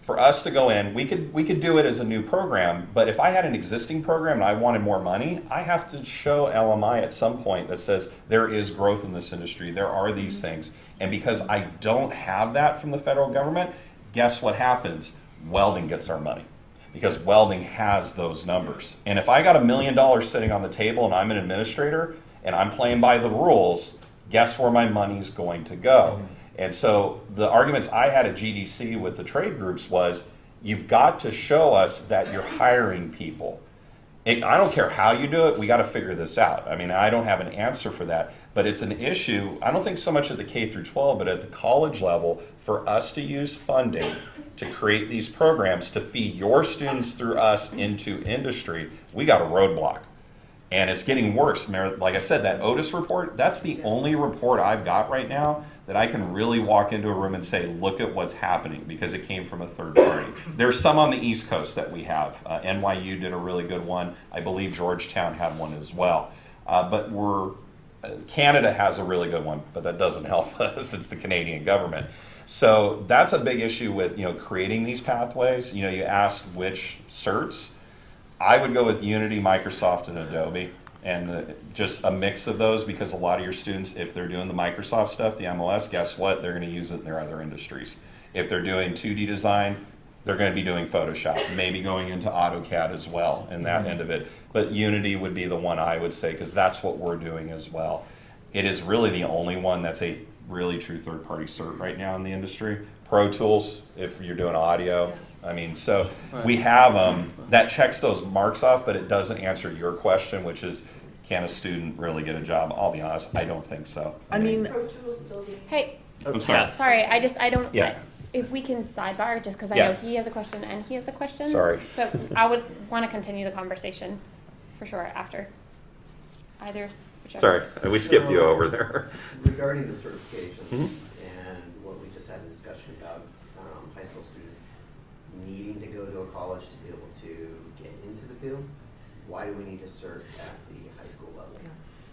Speaker 3: for us to go in, we could do it as a new program, but if I had an existing program and I wanted more money, I have to show LMI at some point that says there is growth in this industry, there are these things. And because I don't have that from the federal government, guess what happens? Welding gets our money, because welding has those numbers. And if I got $1 million sitting on the table and I'm an administrator and I'm playing by the rules, guess where my money's going to go? And so the arguments I had at GDC with the trade groups was, you've got to show us that you're hiring people. I don't care how you do it, we got to figure this out. I mean, I don't have an answer for that, but it's an issue, I don't think so much at the K through 12, but at the college level, for us to use funding to create these programs to feed your students through us into industry, we got a roadblock. And it's getting worse. Like I said, that Otis report, that's the only report I've got right now that I can really walk into a room and say, look at what's happening, because it came from a third party. There's some on the East Coast that we have. NYU did a really good one. I believe Georgetown had one as well. But Canada has a really good one, but that doesn't help us. It's the Canadian government. So that's a big issue with creating these pathways. You asked which certs. I would go with Unity, Microsoft, and Adobe, and just a mix of those, because a lot of your students, if they're doing the Microsoft stuff, the MLS, guess what? They're going to use it in their other industries. If they're doing 2D design, they're going to be doing Photoshop, maybe going into AutoCAD as well, and that end of it. But Unity would be the one I would say, because that's what we're doing as well. It is really the only one that's a really true third-party cert right now in the industry. Pro Tools, if you're doing audio. I mean, so we have that checks those marks off, but it doesn't answer your question, which is, can a student really get a job? I'll be honest, I don't think so.
Speaker 5: I mean,
Speaker 12: Pro Tools still being.
Speaker 4: Hey,
Speaker 3: I'm sorry.
Speaker 4: sorry, I don't,
Speaker 3: Yeah.
Speaker 4: if we can sidebar, just because I
Speaker 3: Yeah.
Speaker 4: know he has a question and he has a question.
Speaker 3: Sorry.
Speaker 4: But I would want to continue the conversation for sure after either, whichever.
Speaker 3: Sorry, we skipped you over there.
Speaker 9: Regarding the certifications
Speaker 3: Mhm.
Speaker 9: and what we just had a discussion about, high school students needing to go to a college to be able to get into the field, why do we need to cert at the high school level?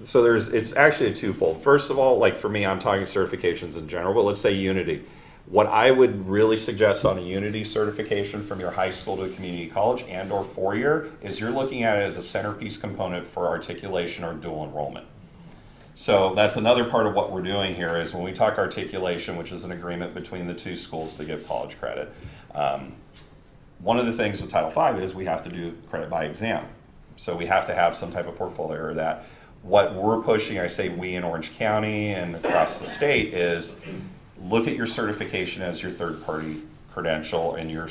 Speaker 3: So it's actually a twofold. First of all, like for me, I'm talking certifications in general, but let's say Unity. What I would really suggest on a Unity certification from your high school to a community college and or four-year is you're looking at it as a centerpiece component for articulation or dual enrollment. So that's another part of what we're doing here is when we talk articulation, which is an agreement between the two schools to give college credit. One of the things with Title V is we have to do credit by exam. So we have to have some type of portfolio or that. What we're pushing, I say we in Orange County and across the state, is look at your certification as your third-party credential, and your,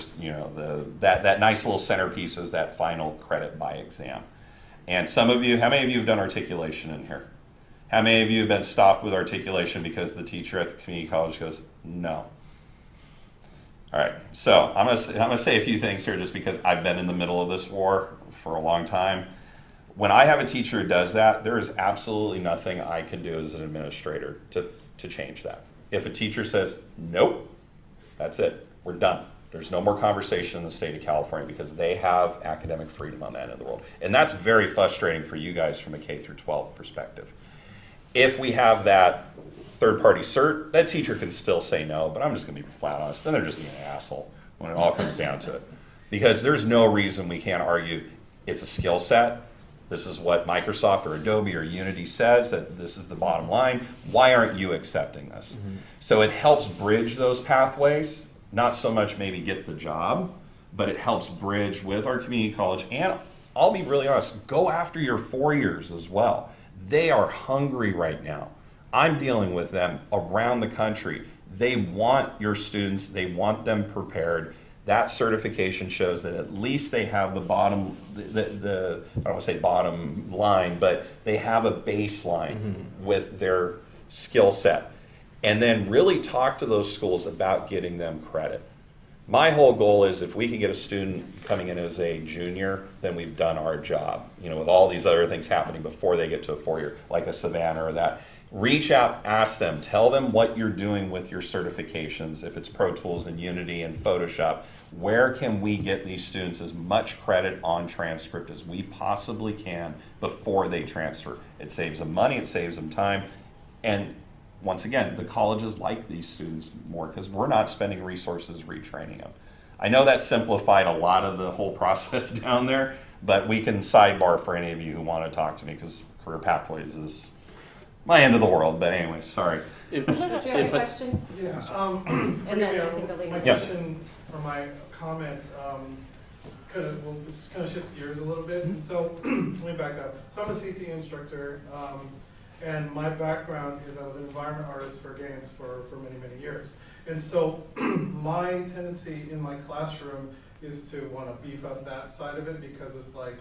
Speaker 3: that nice little centerpiece is that final credit by exam. And some of you, how many of you have done articulation in here? How many of you have been stopped with articulation because the teacher at the community college goes, no? All right, so I'm gonna say a few things here just because I've been in the middle of this war for a long time. When I have a teacher who does that, there is absolutely nothing I can do as an administrator to change that. If a teacher says, nope, that's it, we're done. There's no more conversation in the state of California because they have academic freedom on that end of the world. And that's very frustrating for you guys from a K through 12 perspective. If we have that third-party cert, that teacher can still say no, but I'm just gonna be flat honest, then they're just being an asshole when it all comes down to it. Because there's no reason we can't argue it's a skill set. This is what Microsoft or Adobe or Unity says, that this is the bottom line. Why aren't you accepting this? Mm-hmm. So it helps bridge those pathways, not so much maybe get the job, but it helps bridge with our community college. And I'll be really honest, go after your 4 years as well. They are hungry right now. I'm dealing with them around the country. They want your students, they want them prepared. That certification shows that at least they have the bottom, I don't want to say bottom line, but they have a baseline with their skill set. And then really talk to those schools about getting them credit. My whole goal is if we can get a student coming in as a junior, then we've done our job. With all these other things happening before they get to a 4-year, like a Savannah or that. Reach out, ask them, tell them what you're doing with your certifications. If it's Pro Tools and Unity and Photoshop, where can we get these students as much credit on transcript as we possibly can before they transfer? It saves them money, it saves them time, and once again, the colleges like these students more because we're not spending resources retraining them. I know that simplified a lot of the whole process down there, but we can sidebar for any of you who want to talk to me, because career pathways is my end of the world. But anyway, sorry.
Speaker 2: If,
Speaker 1: Do you have a
Speaker 2: if I-
Speaker 1: question?
Speaker 12: Yeah,
Speaker 1: And then I think the lady.
Speaker 12: my
Speaker 3: Yeah.
Speaker 12: question or my comment, this kind of shifts gears a little bit, and so, let me back up. So I'm a CTE instructor, and my background is I was an environment artist for games for many, many years. And so, my tendency in my classroom is to want to beef up that side of it, because it's like,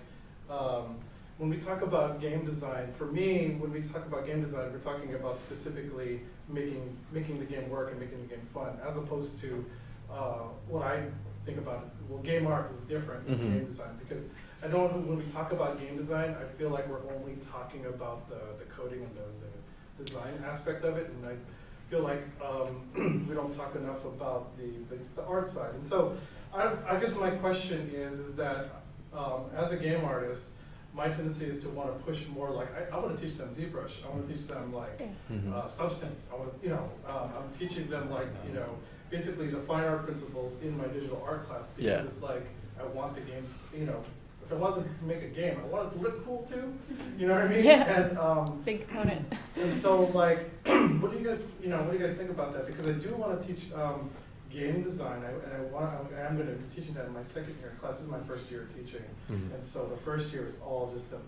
Speaker 12: when we talk about game design, for me, when we talk about game design, we're talking about specifically making the game work and making the game fun, as opposed to what I think about. Well, game art is different than game design, because I know when we talk about game design, I feel like we're only talking about the coding and the design aspect of it, and I feel like we don't talk enough about the art side. And so, I guess my question is that as a game artist, my tendency is to want to push more, like, I want to teach them ZBrush. I want to teach them, like, Substance. I want to, I'm teaching them, like, basically the fine art principles in my digital art class, because it's like, I want the games, if I want them to make a game, I want it to look cool too. You know what I mean?
Speaker 4: Yeah.
Speaker 12: And,
Speaker 4: Big component.
Speaker 12: and so, like, what do you guys think about that? Because I do want to teach game design, I'm going to be teaching that in my second year class. This is my first year teaching, and so the first year is all just the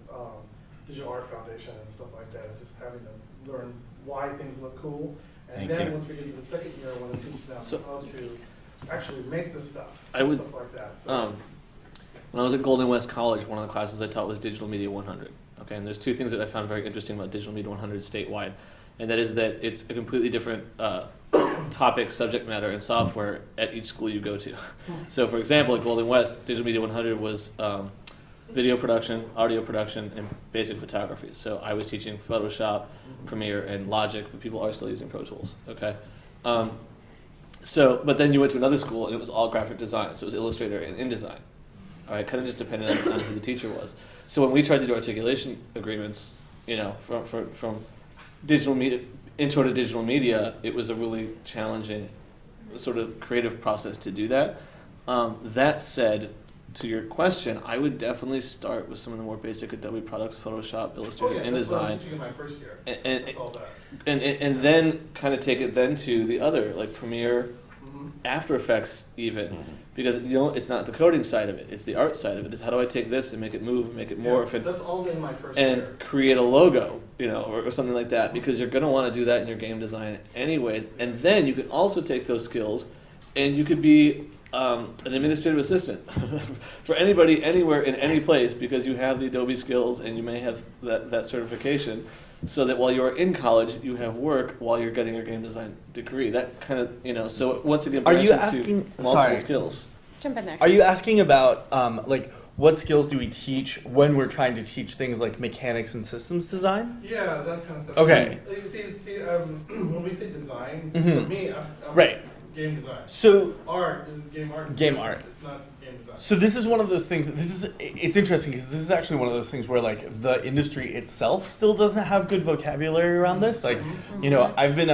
Speaker 12: digital art foundation and stuff like that, and just having them learn why things look cool. And
Speaker 3: Thank
Speaker 12: then
Speaker 3: you.
Speaker 12: once we get to the second year, I want to teach them how to actually make the stuff,
Speaker 2: I would-
Speaker 12: stuff like that. So,
Speaker 2: When I was at Golden West College, one of the classes I taught was Digital Media 100. Okay, and there's two things that I found very interesting about Digital Media 100 statewide, and that is that it's a completely different topic, subject matter, and software at each school you go to. So, for example, at Golden West, Digital Media 100 was video production, audio production, and basic photography. So I was teaching Photoshop, Premiere, and Logic, but people are still using Pro Tools. Okay. But then you went to another school, and it was all graphic design. So it was Illustrator and InDesign. All right, kind of just depended on who the teacher was. So when we tried to do articulation agreements, from digital media, intro to digital media, it was a really challenging sort of creative process to do that. That said, to your question, I would definitely start with some of the more basic Adobe products, Photoshop, Illustrator,
Speaker 12: that's what I'm
Speaker 2: InDesign,
Speaker 12: teaching in my first year.
Speaker 2: and
Speaker 12: That's all that.
Speaker 2: and then kind of take it then to the other, like Premiere, After Effects even, because it's not the coding side of it, it's the art side of it. It's how do I take this and make it move, make it morph, and
Speaker 12: That's all in my first
Speaker 2: and
Speaker 12: year.
Speaker 2: create a logo, or something like that, because you're going to want to do that in your game design anyways. And then you can also take those skills, and you could be an administrative assistant for anybody, anywhere, in any place, because you have the Adobe skills and you may have that certification, so that while you're in college, you have work while you're getting your game design degree. That kind of, so once again,
Speaker 5: Are you
Speaker 2: branch into
Speaker 5: asking-
Speaker 2: multiple
Speaker 5: sorry.
Speaker 2: skills.
Speaker 4: Jump in there.
Speaker 5: Are you asking about what skills do we teach when we're trying to teach things like mechanics and systems design?
Speaker 12: Yeah, that kind of stuff.
Speaker 5: Okay.
Speaker 12: You see, when we say design,
Speaker 5: Mhm.
Speaker 12: for me, I'm
Speaker 5: Right.
Speaker 12: game design.
Speaker 5: So
Speaker 12: Art is game art.
Speaker 5: Game art.
Speaker 12: It's not game design.
Speaker 5: So this is one of those things. It's interesting because this is actually one of those things where like the industry itself still doesn't have good vocabulary around this. Like, I've been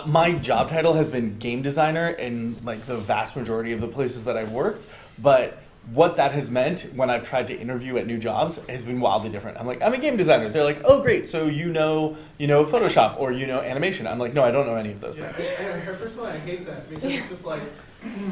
Speaker 5: my job title has been game designer in like the vast majority of the places that I've worked, but what that has meant when I've tried to interview at new jobs has been wildly different. I'm like, I'm a game designer. They're like, oh great, so you know Photoshop or animation. I'm like, no, I don't know any of those
Speaker 12: Yeah,
Speaker 5: things.
Speaker 12: personally, I hate that because it's just like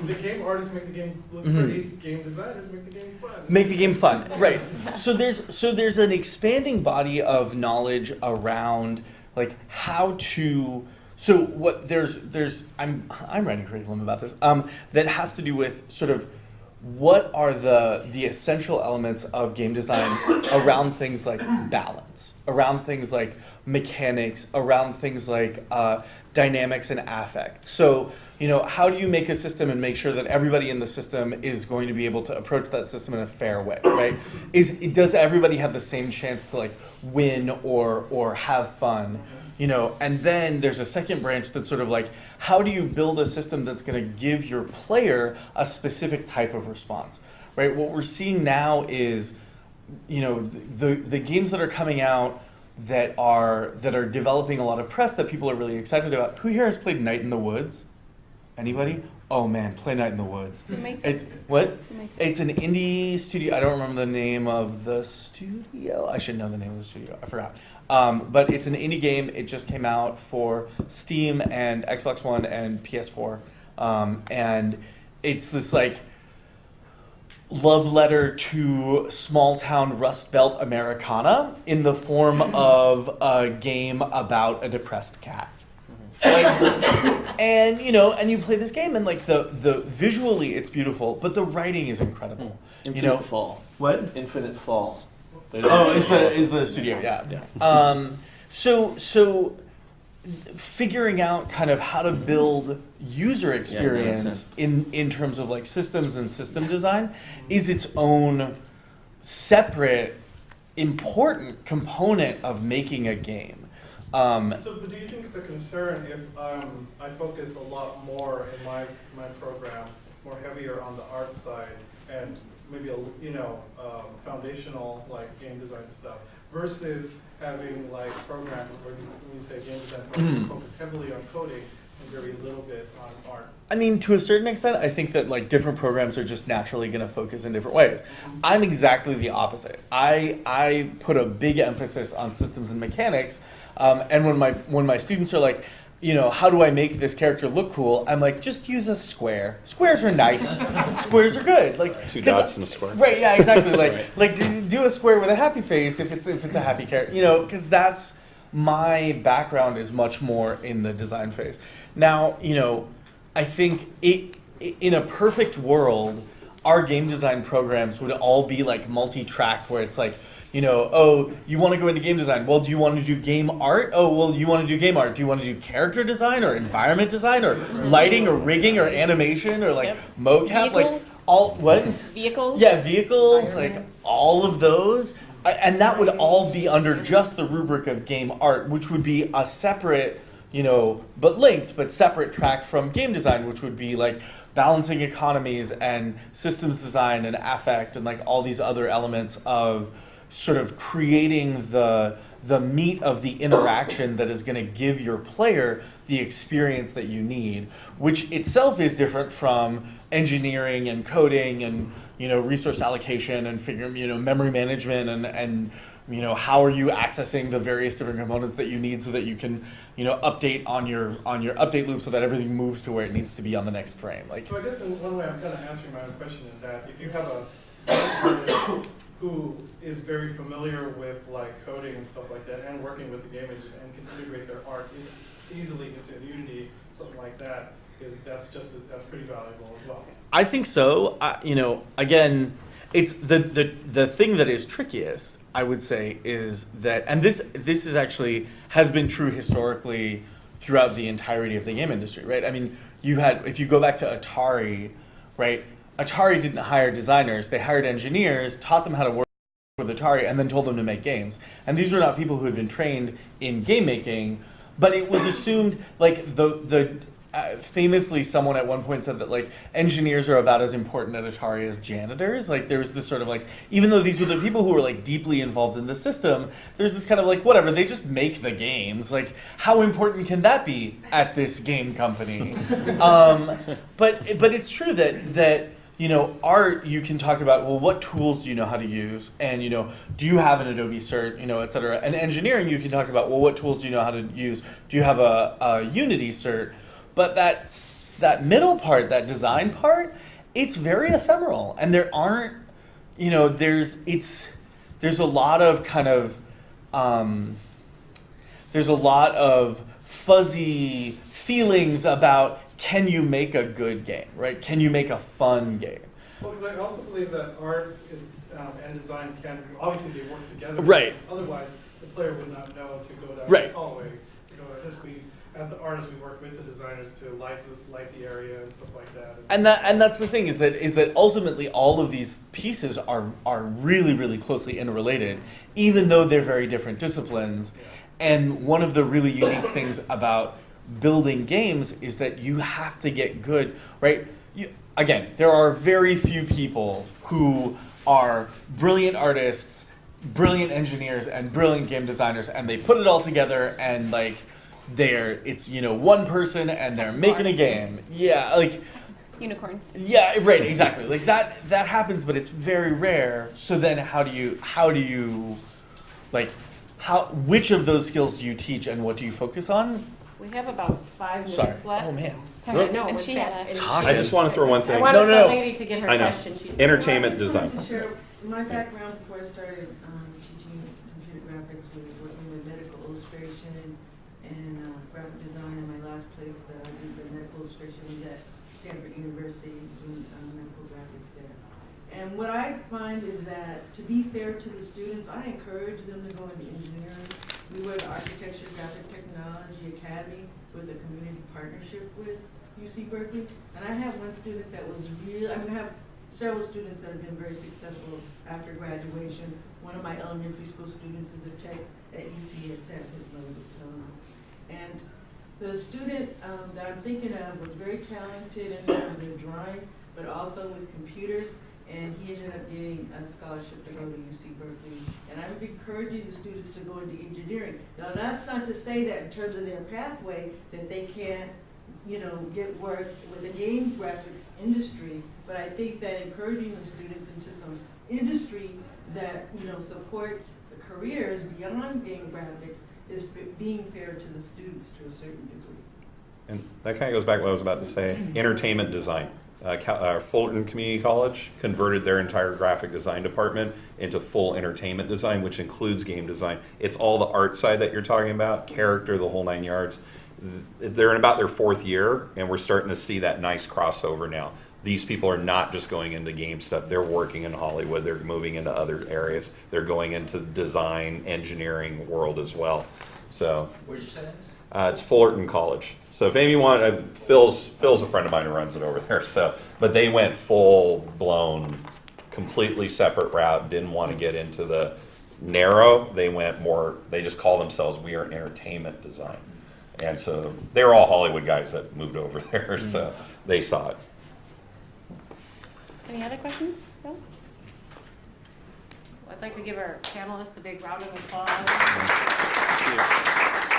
Speaker 12: the game artists make the game look
Speaker 5: Mhm.
Speaker 12: pretty, game designers make the game fun.
Speaker 5: Make the game fun, right? So there's an expanding body of knowledge around like how to. So what I'm writing curriculum about this that has to do with sort of what are the essential elements of game design around things like balance, around things like mechanics, around things like dynamics and affect. So, how do you make a system and make sure that everybody in the system is going to be able to approach that system in a fair way, right? Does everybody have the same chance to like win or have fun? And then there's a second branch that's sort of like, how do you build a system that's going to give your player a specific type of response, right? What we're seeing now is, the games that are coming out that are developing a lot of press that people are really excited about. Who here has played Night in the Woods? Anybody? Oh man, play Night in the Woods.
Speaker 4: Who makes
Speaker 5: It,
Speaker 4: it?
Speaker 5: what?
Speaker 4: Who makes it?
Speaker 5: It's an indie studio. I don't remember the name of the studio. I should know the name of the studio. I forgot. But it's an indie game. It just came out for Steam and Xbox One and PS4. And it's this like love letter to small town Rust Belt Americana in the form of a game about a depressed cat. And and you play this game and like the visually it's beautiful, but the writing is incredible.
Speaker 2: Infinite Fall.
Speaker 5: What?
Speaker 2: Infinite Fall.
Speaker 5: Oh, is the studio? Yeah. So figuring out kind of how to build user experience in terms of like systems and system design is its own separate important component of making a game.
Speaker 13: But do you think it's a concern if I focus a lot more in my program, more heavier on the art side and maybe foundational like game design stuff versus having like programs where when you say game design focus heavily on coding and very little bit on art?
Speaker 5: I mean, to a certain extent, I think that like different programs are just naturally going to focus in different ways. I'm exactly the opposite. I put a big emphasis on systems and mechanics. And when my students are like, how do I make this character look cool? I'm like, just use a square. Squares are nice. Squares are good. Like
Speaker 3: 2 dots and a square.
Speaker 5: Right? Yeah, exactly. Like do a square with a happy face if it's a happy character. Because that's my background is much more in the design phase. Now, I think in a perfect world, our game design programs would all be like multi-track, where it's like, oh, you want to go into game design. Well, do you want to do game art? Oh, well, you want to do game art. Do you want to do character design or environment design or lighting or rigging or animation or like mocap?
Speaker 4: Vehicles?
Speaker 5: Like all what?
Speaker 4: Vehicles?
Speaker 5: Yeah, vehicles, like all of those. And that would all be under just the rubric of game art, which would be a separate, but linked, but separate track from game design, which would be like balancing economies and systems design and affect and like all these other elements of sort of creating the meat of the interaction that is going to give your player the experience that you need, which itself is different from engineering and coding and resource allocation and memory management and how are you accessing the various different components that you need so that you can update on your update loop so that everything moves to where it needs to be on the next frame.
Speaker 13: So I guess in one way I'm kind of answering my own question is that if you have a who is very familiar with like coding and stuff like that and working with the game engine and can integrate their art easily into Unity, something like that, that's pretty valuable as well.
Speaker 5: I think so. Again, it's the thing that is trickiest, I would say, is that, and this is actually has been true historically throughout the entirety of the game industry, right? I mean, if you go back to Atari, right? Atari didn't hire designers; they hired engineers, taught them how to work with Atari, and then told them to make games. And these were not people who had been trained in game making, but it was assumed like famously, someone at one point said that like engineers are about as important at Atari as janitors. Like there was this sort of like, even though these were the people who were like deeply involved in the system, there's this kind of like, whatever, they just make the games. Like how important can that be at this game company? But it's true that art, you can talk about, well, what tools do you know how to use? And, do you have an Adobe cert, et cetera? And engineering, you can talk about, well, what tools do you know how to use? Do you have a Unity cert? But that middle part, that design part, it's very ephemeral. And there aren't, there's a lot of kind of, there's a lot of fuzzy feelings about, can you make a good game, right? Can you make a fun game?
Speaker 13: Well, because I also believe that art and design obviously they work together.
Speaker 5: Right.
Speaker 13: Otherwise, the player would not know to go down
Speaker 5: Right.
Speaker 13: this hallway, to go down this. As the artists, we work with the designers to light the area and stuff like that.
Speaker 5: And that's the thing is that ultimately all of these pieces are really, really closely interrelated, even though they're very different disciplines. And one of the really unique things about building games is that you have to get good, right? Again, there are very few people who are brilliant artists, brilliant engineers, and brilliant game designers, and they put it all together and like it's one person and they're making a game. Yeah, like
Speaker 4: Unicorns.
Speaker 5: yeah, right, exactly. Like that happens, but it's very rare. So then how do you like which of those skills do you teach and what do you focus on?
Speaker 1: We have about 5 minutes
Speaker 5: Sorry.
Speaker 1: left.
Speaker 5: Oh man.
Speaker 1: Sorry, no,
Speaker 4: And
Speaker 1: we're
Speaker 4: she
Speaker 1: fast.
Speaker 4: had a-
Speaker 1: And
Speaker 5: Talk.
Speaker 3: I just want to throw one
Speaker 1: I
Speaker 3: thing.
Speaker 1: wanted
Speaker 5: No.
Speaker 1: the lady to get her
Speaker 3: I know.
Speaker 1: question. She's
Speaker 3: Entertainment
Speaker 7: I just wanted
Speaker 3: design.
Speaker 7: to share my background before I started teaching computer graphics was working with medical illustration and graphic design. And my last place that I did the medical illustration was at Stanford University doing medical graphics there. And what I find is that, to be fair to the students, I encourage them to go into engineering. We were the Architecture Graphic Technology Academy with a community partnership with UC Berkeley. And I have one student that was I have several students that have been very successful after graduation. One of my elementary school students is a tech at UCSF, his mother was telling me. And the student that I'm thinking of was very talented in terms of drawing, but also with computers. And he ended up getting a scholarship to go to UC Berkeley. And I'm encouraging the students to go into engineering. Now, that's not to say that in terms of their pathway that they can't, get work with the game graphics industry. But I think that encouraging the students into some industry that, supports the careers beyond game graphics is being fair to the students to a certain degree.
Speaker 3: And that kind of goes back to what I was about to say, entertainment design. Fullerton Community College converted their entire graphic design department into full entertainment design, which includes game design. It's all the art side that you're talking about, character, the whole 9 yards. They're in about their 4th year, and we're starting to see that nice crossover now. These people are not just going into game stuff. They're working in Hollywood. They're moving into other areas. They're going into design, engineering world as well. So
Speaker 6: Where'd you say that?
Speaker 3: it's Fullerton College. So if Amy wanted, Phil's a friend of mine who runs it over there. So, but they went full blown, completely separate route. Didn't want to get into the narrow. They went more. They just call themselves We Are Entertainment Design, and so they're all Hollywood guys that moved over there. So they saw it.
Speaker 4: Any other questions? No?
Speaker 1: I'd like to give our panelists a big round of applause.
Speaker 2: Thank you.